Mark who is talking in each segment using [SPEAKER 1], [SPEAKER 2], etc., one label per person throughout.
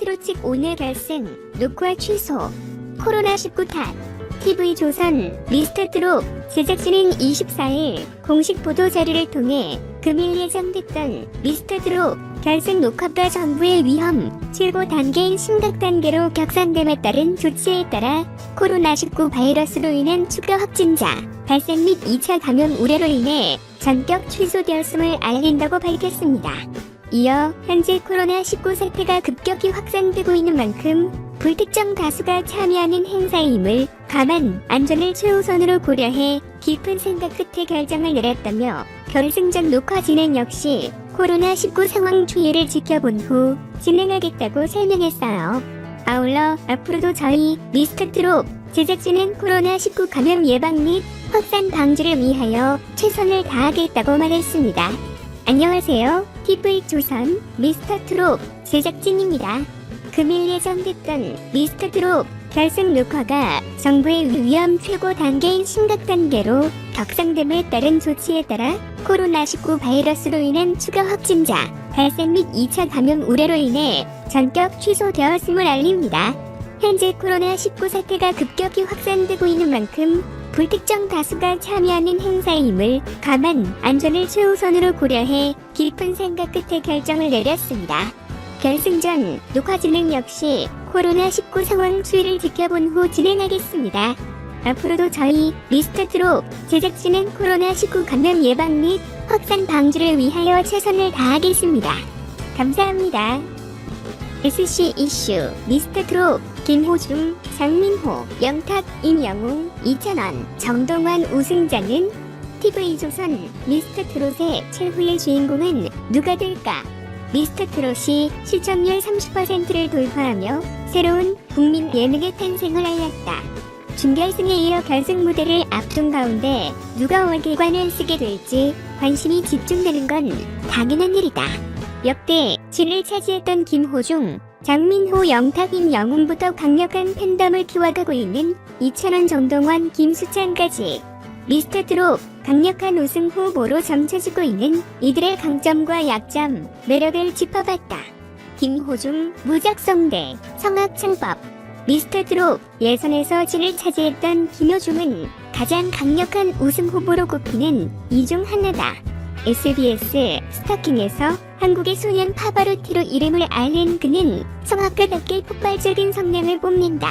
[SPEAKER 1] 트로트 측 오늘 결승 녹화 취소. 코로나19 탓. TV조선 미스터트롯 제작진은 24일 공식 보도 자료를 통해 금일 예정됐던 미스터트롯 결승 녹화가 정부의 위험 최고 단계인 심각 단계로 격상됨에 따른 조치에 따라 코로나19 바이러스로 인한 추가 확진자 발생 및 2차 감염 우려로 인해 전격 취소되었음을 알린다고 밝혔습니다. 이어 현재 코로나19 사태가 급격히 확산되고 있는 만큼 불특정 다수가 참여하는 행사임을 감안 안전을 최우선으로 고려해 깊은 생각 끝에 결정을 내렸다며 결승전 녹화 진행 역시 코로나19 상황 추이를 지켜본 후 진행하겠다고 설명했어요. 아울러 앞으로도 저희 미스터트롯 제작진은 코로나19 감염 예방 및 확산 방지를 위하여 최선을 다하겠다고 말했습니다. 안녕하세요. TV조선 미스터트롯 제작진입니다. 금일 예정됐던 미스터트롯 결승 녹화가 정부의 위험 최고 단계인 심각 단계로 격상됨에 따른 조치에 따라 코로나19 바이러스로 인한 추가 확진자 발생 및 2차 감염 우려로 인해 전격 취소되었음을 알립니다. 현재 코로나19 사태가 급격히 확산되고 있는 만큼 불특정 다수가 참여하는 행사임을 감안 안전을 최우선으로 고려해 깊은 생각 끝에 결정을 내렸습니다. 결승전 녹화 진행 역시 코로나19 상황 추이를 지켜본 후 진행하겠습니다. 앞으로도 저희 미스터트롯 제작진은 코로나19 감염 예방 및 확산 방지를 위하여 최선을 다하겠습니다. 감사합니다. SC 이슈 미스터트롯 김호중, 장민호, 영탁, 임영웅, 이찬원, 정동환 우승자는 TV조선 미스터트롯의 최후의 주인공은 누가 될까? 미스터트롯이 시청률 30%를 돌파하며 새로운 국민 예능의 탄생을 알렸다. 준결승에 이어 결승 무대를 앞둔 가운데 누가 월계관을 쓰게 될지 관심이 집중되는 건 당연한 일이다. 역대 진을 차지했던 김호중, 장민호, 영탁, 임영웅부터 강력한 팬덤을 키워가고 있는 이찬원, 정동환, 김수찬까지 미스터트롯 강력한 우승 후보로 점쳐지고 있는 이들의 강점과 약점, 매력을 짚어봤다. 김호중, 무작성대, 성악창법. 미스터트롯 예선에서 진을 차지했던 김호중은 가장 강력한 우승 후보로 꼽히는 이 중 하나다. SBS 스타킹에서 한국의 소년 파바로티로 이름을 알린 그는 성악가답게 폭발적인 성량을 뽐낸다.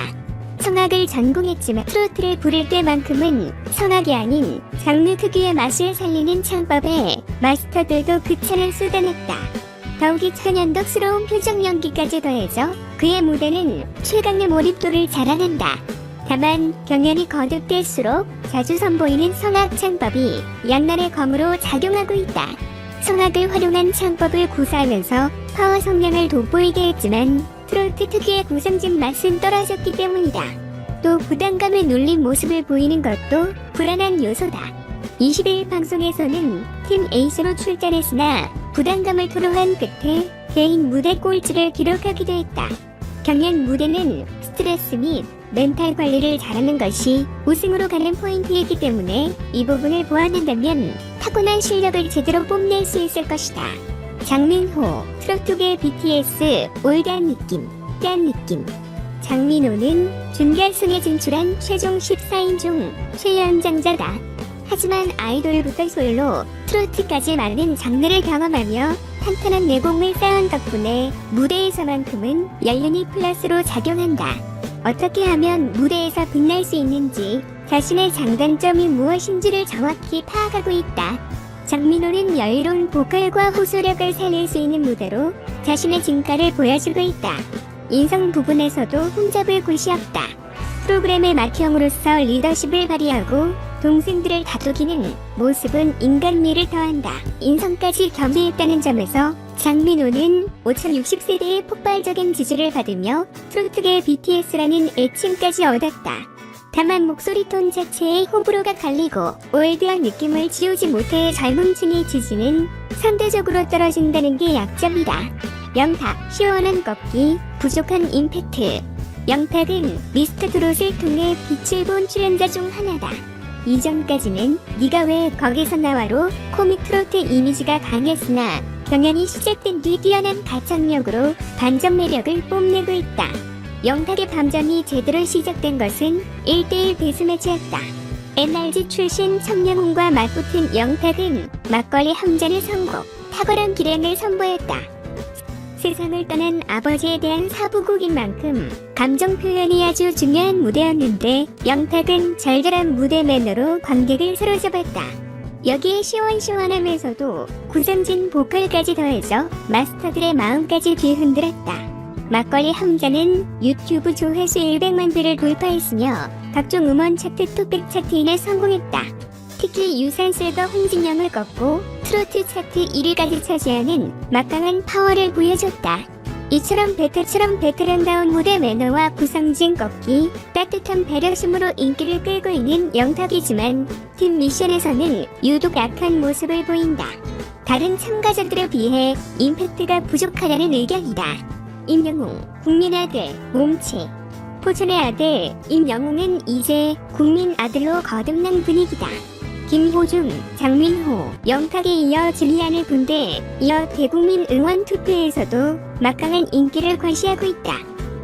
[SPEAKER 1] 성악을 전공했지만 트로트를 부를 때만큼은 성악이 아닌 장르 특유의 맛을 살리는 창법에 마스터들도 극찬을 쏟아냈다. 더욱이 천연덕스러운 표정 연기까지 더해져 그의 무대는 최강의 몰입도를 자랑한다. 다만 경연이 거듭될수록 자주 선보이는 성악 창법이 양날의 검으로 작용하고 있다. 성악을 활용한 창법을 구사하면서 파워 성량을 돋보이게 했지만 트로트 특유의 구성진 맛은 떨어졌기 때문이다. 또 부담감을 눌린 모습을 보이는 것도 불안한 요소다. 20일 방송에서는 팀 에이스로 출전했으나 부담감을 토로한 끝에 개인 무대 꼴찌를 기록하기도 했다. 경연 무대는 스트레스 및 멘탈 관리를 잘하는 것이 우승으로 가는 포인트이기 때문에 이 부분을 보완한다면 타고난 실력을 제대로 뽐낼 수 있을 것이다. 장민호, 트로트계 BTS 올드한 느낌, 짠 느낌. 장민호는 준결승에 진출한 최종 14인 중 최연장자다. 하지만 아이돌부터 솔로, 트로트까지 많은 장르를 경험하며 탄탄한 내공을 쌓은 덕분에 무대에서만큼은 연륜이 플러스로 작용한다. 어떻게 하면 무대에서 빛날 수 있는지 자신의 장단점이 무엇인지를 정확히 파악하고 있다. 장민호는 여유로운 보컬과 호소력을 살릴 수 있는 무대로 자신의 진가를 보여주고 있다. 인성 부분에서도 흠잡을 곳이 없다. 프로그램의 맏형으로서 리더십을 발휘하고 동생들을 다독이는 모습은 인간미를 더한다. 인성까지 겸비했다는 점에서 장민호는 5060세대의 폭발적인 지지를 받으며 트로트계 BTS라는 애칭까지 얻었다. 다만 목소리 톤 자체에 호불호가 갈리고 올드한 느낌을 지우지 못해 젊은 층의 지지는 상대적으로 떨어진다는 게 약점이다. 영탁, 시원한 꺾기, 부족한 임팩트. 영탁은 미스터트롯을 통해 빛을 본 출연자 중 하나다. 이전까지는 네가 왜 거기서 나와로 코믹 트로트 이미지가 강했으나 경연이 시작된 뒤 뛰어난 가창력으로 반전 매력을 뽐내고 있다. 영탁의 반전이 제대로 시작된 것은 1대1 데스매치였다. NRG 출신 청량홍과 맞붙은 영탁은 막걸리 한 잔을 선고 탁월한 기량을 선보였다. 세상을 떠난 아버지에 대한 사부곡인 만큼 감정 표현이 아주 중요한 무대였는데 영탁은 절절한 무대 매너로 관객을 사로잡았다. 여기에 시원시원하면서도 구성진 보컬까지 더해져 마스터들의 마음까지 뒤흔들었다. 막걸리 한 잔은 유튜브 조회수 100만 회를 돌파했으며 각종 음원 차트 톱백 차트인에 성공했다. 특히 유산슬과 홍진영을 꺾고 트로트 차트 1위까지 차지하는 막강한 파워를 보여줬다. 이처럼 베테랑다운 무대 매너와 구성진 꺾기, 따뜻한 배려심으로 인기를 끌고 있는 영탁이지만 팀 미션에서는 유독 약한 모습을 보인다. 다른 참가자들에 비해 임팩트가 부족하다는 의견이다. 임영웅, 국민 아들, 몸체. 포천의 아들, 임영웅은 이제 국민 아들로 거듭난 분위기다. 김호중, 장민호, 영탁에 이어 진리안을 군대, 이어 대국민 응원 투표에서도 막강한 인기를 과시하고 있다.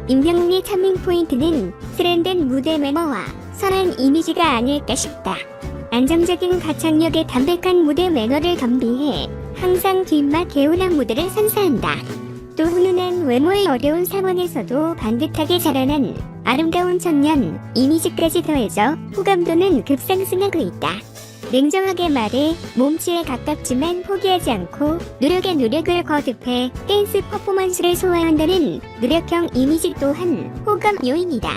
[SPEAKER 1] 임영웅의 참밍 포인트는 세련된 무대 매너와 선한 이미지가 아닐까 싶다. 안정적인 가창력에 담백한 무대 매너를 겸비해 항상 뒷맛 개운한 무대를 선사한다. 또 훈훈한 외모의 어려운 상황에서도 반듯하게 자라난 아름다운 청년 이미지까지 더해져 호감도는 급상승하고 있다. 냉정하게 말해 몸치에 가깝지만 포기하지 않고 노력에 노력을 거듭해 댄스 퍼포먼스를 소화한다는 노력형 이미지 또한 호감 요인이다.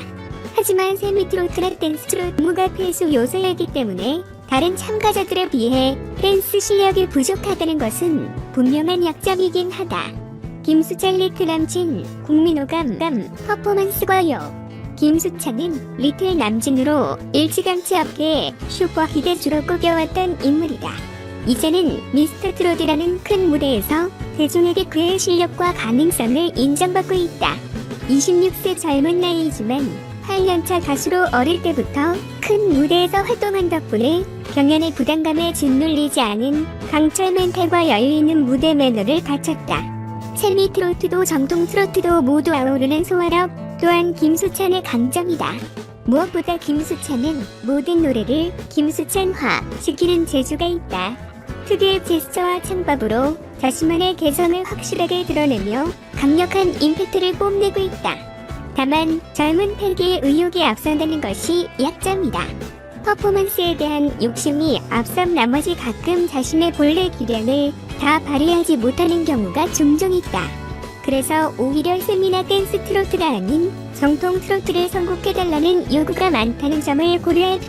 [SPEAKER 1] 하지만 세미트로트나 댄스 트로트무가 필수 요소이기 때문에 다른 참가자들에 비해 댄스 실력이 부족하다는 것은 분명한 약점이긴 하다. 김수찬 리틀 남친, 국민호감 퍼포먼스과요. 김수찬은 리틀 남진으로 일찌감치 업계에 슈퍼히트주로 꼽혀왔던 인물이다. 이제는 미스터 트롯이라는 큰 무대에서 대중에게 그의 실력과 가능성을 인정받고 있다. 26세 젊은 나이이지만 8년차 가수로 어릴 때부터 큰 무대에서 활동한 덕분에 경연의 부담감에 짓눌리지 않은 강철 멘탈과 여유있는 무대 매너를 갖췄다. 세미 트로트도 정통 트로트도 모두 아우르는 소화력 또한 김수찬의 강점이다. 무엇보다 김수찬은 모든 노래를 김수찬화 시키는 재주가 있다. 특유의 제스처와 창법으로 자신만의 개성을 확실하게 드러내며 강력한 임팩트를 뽐내고 있다. 다만 젊은 팬기의 의욕이 앞선다는 것이 약점이다. 퍼포먼스에 대한 욕심이 앞선 나머지 가끔 자신의 본래 기량을 다 발휘하지 못하는 경우가 종종 있다. 그래서 오히려 세미나 댄스 트로트가 아닌 정통 트로트를 선곡해달라는 요구가 많다는 점을 고려할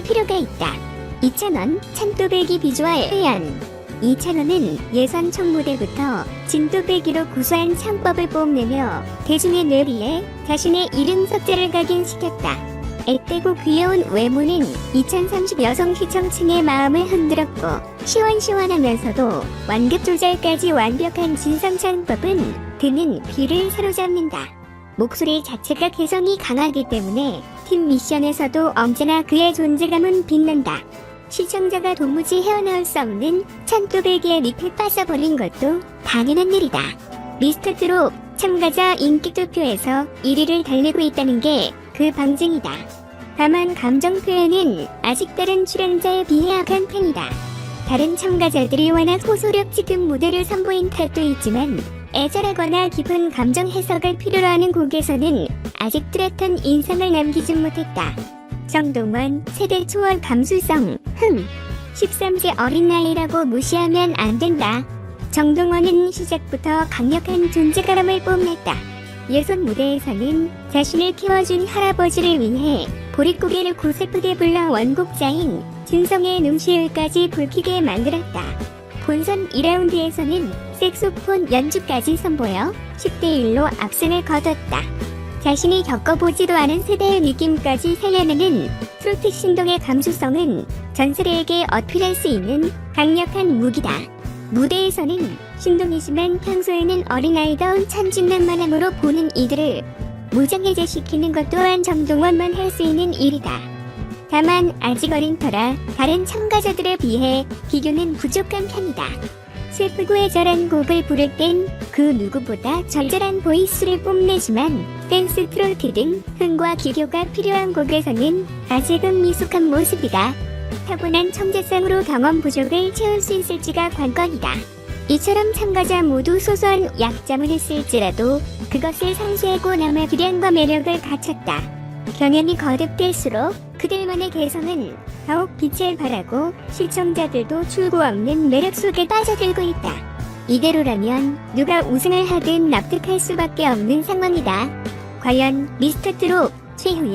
[SPEAKER 1] 필요가 있다. 이찬원, 찬또배기 비주얼 회연. 이찬원은 예선 총무대부터 진또배기로 구수한 창법을 뽐내며 대중의 뇌리에 자신의 이름 석자를 각인시켰다. 앳되고 귀여운 외모는 2030 여성 시청층의 마음을 흔들었고 시원시원하면서도 완급 조절까지 완벽한 진성 창법은 듣는 귀를 사로잡는다. 목소리 자체가 개성이 강하기 때문에 팀 미션에서도 언제나 그의 존재감은 빛난다. 시청자가 도무지 헤어나올 수 없는 찬또배기의 닉에 빠져버린 것도 당연한 일이다. 미스터 트롯 참가자 인기 투표에서 1위를 달리고 있다는 게 그 방증이다. 다만 감정 표현은 아직 다른 출연자에 비해 약한 편이다. 다른 참가자들이 워낙 호소력 짙은 무대를 선보인 탓도 있지만 애절하거나 깊은 감정 해석을 필요로 하는 곡에서는 아직 뚜렷한 인상을 남기진 못했다. 정동원, 세대 초월 감수성, 13세 어린 나이라고 무시하면 안 된다. 정동원은 시작부터 강력한 존재감을 뽐냈다. 예선 무대에서는 자신을 키워준 할아버지를 위해 보릿고개를 고슬프게 불러 원곡자인 진성의 눈시울까지 붉히게 만들었다. 본선 2라운드에서는 색소폰 연주까지 선보여 10대1로 압승을 거뒀다. 자신이 겪어보지도 않은 세대의 느낌까지 살려내는 트로트 신동의 감수성은 전 세대에게 어필할 수 있는 강력한 무기다. 무대에서는 신동이지만 평소에는 어린아이다운 천진난만함으로 보는 이들을 무장해제시키는 것 또한 정동원만 할 수 있는 일이다. 다만 아직 어린 터라 다른 참가자들에 비해 비교는 부족한 편이다. 슬프고 애절한 곡을 부를 땐 그 누구보다 절절한 보이스를 뽐내지만 댄스, 트로트 등 흥과 기교가 필요한 곡에서는 아직은 미숙한 모습이다. 타고난 청재성으로 경험 부족을 채울 수 있을지가 관건이다. 이처럼 참가자 모두 소소한 약자문을 쓸지라도 그것을 상쇄하고 남의 기량과 매력을 갖췄다. 경연이 거듭될수록 그들만의 개성은 더욱 빛을 발하고 시청자들도 출구 없는 매력 속에 빠져들고 있다. 이대로라면 누가 우승을 하든 납득할 수밖에 없는 상황이다. 과연 미스터 트롯 최후의